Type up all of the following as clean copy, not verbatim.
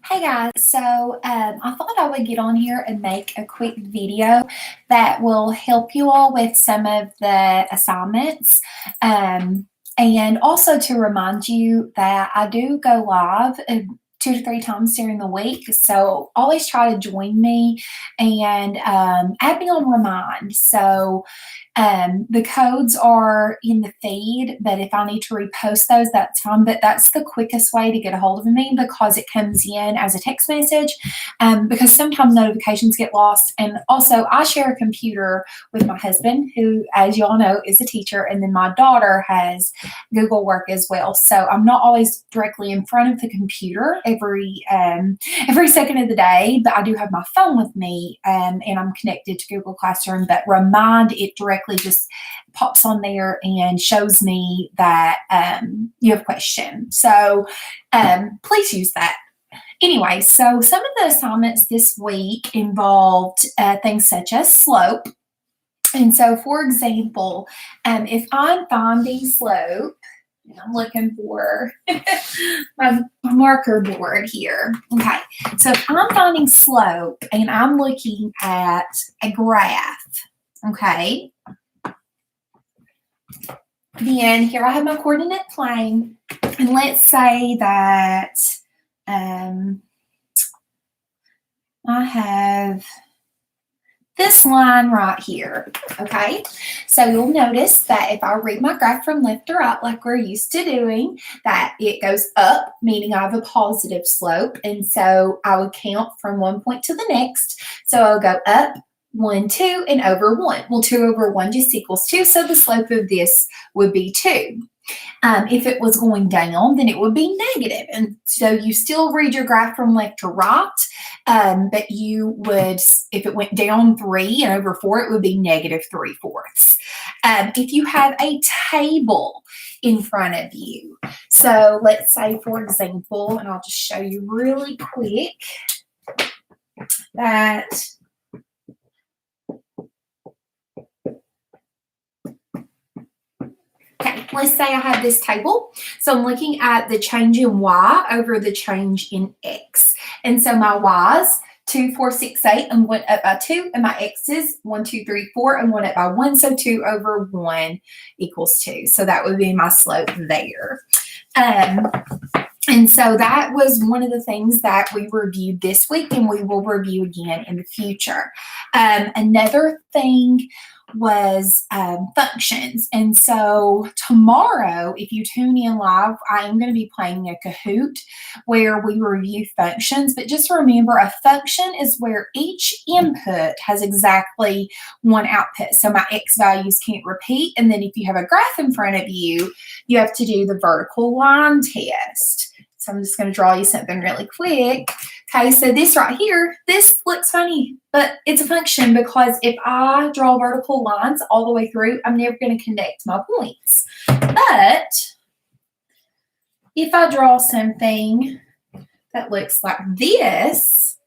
Hey guys, I thought I would get on here and make a quick video that will help you all with some of the assignments. And also to remind you that I do go live 2 to 3 times during the week. So always try to join me and add me on Remind. The codes are in the feed, but if I need to repost those, that's fine. But that's the quickest way to get a hold of me because it comes in as a text message. Because sometimes notifications get lost. And also, I share a computer with my husband, who, as y'all know, is a teacher, and then my daughter has Google Work as well. So I'm not always directly in front of the computer every second of the day, but I do have my phone with me, and I'm connected to Google Classroom. But Remind, it directly just pops on there and shows me that you have a question. So please use that. Anyway, so some of the assignments this week involved things such as slope. And so, for example, if I'm finding slope, and I'm looking for my marker board here. Okay, so if I'm finding slope and I'm looking at a graph, okay, then here I have my coordinate plane, and let's say that I have this line right here, okay? So you'll notice that if I read my graph from left to right like we're used to doing, that it goes up, meaning I have a positive slope, and so I would count from one point to the next. So I'll go up, 1, 2, and over 1. Well, 2 over 1 just equals 2, so the slope of this would be 2. If it was going down, then it would be negative. And so you still read your graph from left to right, but you would, if it went down 3 and over 4, it would be negative 3/4. If you have a table in front of you, so let's say, for example, and I'll just show you really quick that okay, let's say I have this table. So I'm looking at the change in y over the change in x. And so my y's 2, 4, 6, 8, and went up by 2, and my x's 1, 2, 3, 4, and went up by 1. So 2 over 1 equals 2. So that would be my slope there. And so that was one of the things that we reviewed this week, and we will review again in the future. Another thing was functions. And so tomorrow, if you tune in live, I am going to be playing a Kahoot where we review functions. But just remember, a function is where each input has exactly one output. So my x values can't repeat. And then if you have a graph in front of you, you have to do the vertical line test. So I'm just going to draw you something really quick. Okay, so this right here, this looks funny, but it's a function because if I draw vertical lines all the way through, I'm never going to connect my points. But if I draw something that looks like this,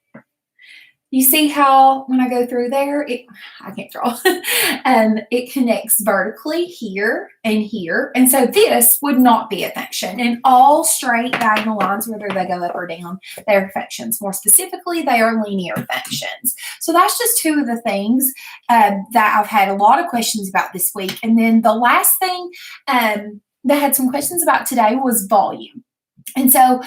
you see how when I go through there, I can't draw, it connects vertically here and here. And so this would not be a function. And all straight diagonal lines, whether they go up or down, they are functions. More specifically, they are linear functions. So that's just two of the things that I've had a lot of questions about this week. And then the last thing that I had some questions about today was volume. And so,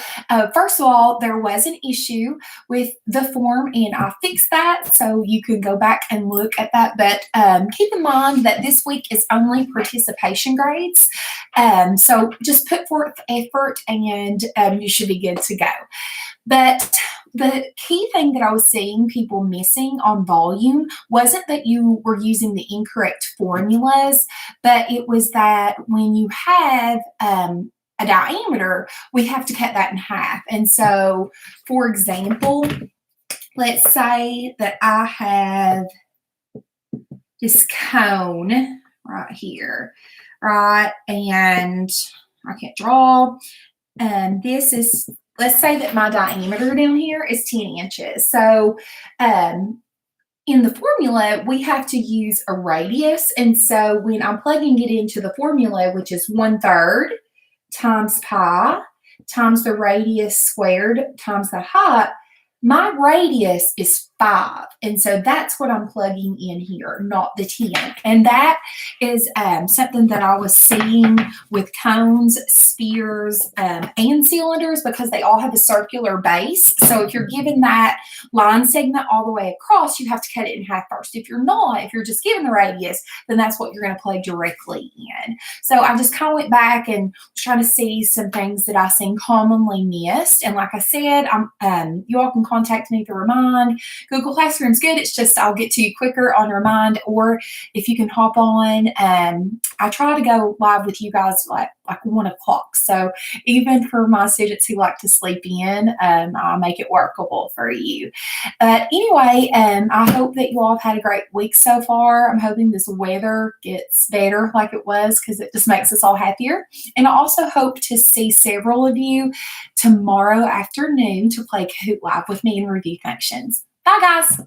first of all, there was an issue with the form, and I fixed that, so you can go back and look at that. But keep in mind that this week is only participation grades. So just put forth effort, and you should be good to go. But the key thing that I was seeing people missing on volume wasn't that you were using the incorrect formulas, but it was that when you have a diameter, we have to cut that in half. And so, for example, let's say that I have this cone right here, right? And I can't draw. And this is, let's say that my diameter down here is 10 inches. So, in the formula, we have to use a radius. And so when I'm plugging it into the formula, which is 1/3 times pi times the radius squared times the height, my radius is 5. And so that's what I'm plugging in here, not the 10. And that is something that I was seeing with cones, spheres, and cylinders, because they all have a circular base. So if you're given that line segment all the way across, you have to cut it in half first. If you're not, if you're just given the radius, then that's what you're going to plug directly in. So I just kind of went back and was trying to see some things that I seen commonly missed. And like I said, you all can contact me through Remind. Google Classroom's good. It's just I'll get to you quicker on Remind, or if you can hop on. I try to go live with you guys like 1 o'clock. So even for my students who like to sleep in, I'll make it workable for you. But anyway, I hope that you all have had a great week so far. I'm hoping this weather gets better like it was, because it just makes us all happier. And I also hope to see several of you tomorrow afternoon to play Kahoot Live with me and review functions. Bye, guys.